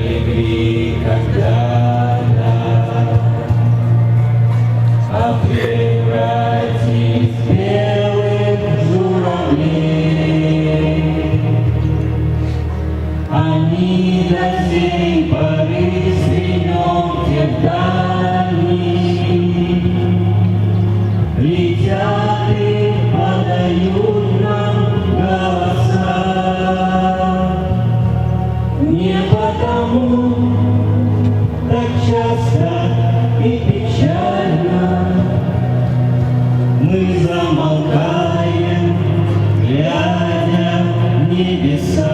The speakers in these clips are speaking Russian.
полегли когда-то, а превратились в белых журавлей. Они до сей поры стренемте вдали, летят и подают нам голоса. Не потому так часто и печально мы замолкаем, глядя в небеса.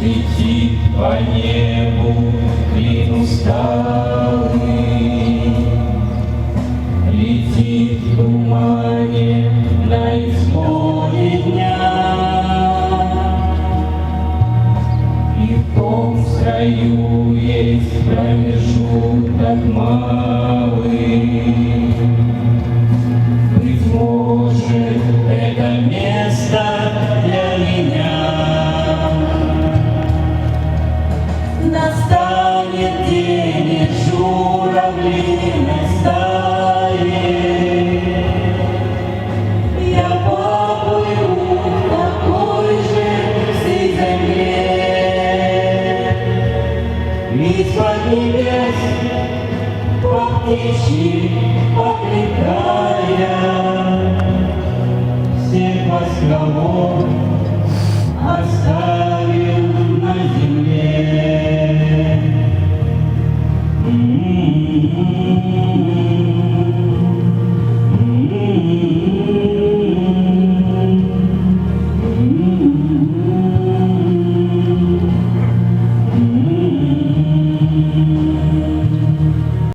Летит по небу клин усталый, летит в тумане на исходе дня, и в том строю есть промежуток малый. Быть может, это место для меня. Настанет день и журавлиной стаи, я поплыву в такой же всей земле. Из-под небес по птичьи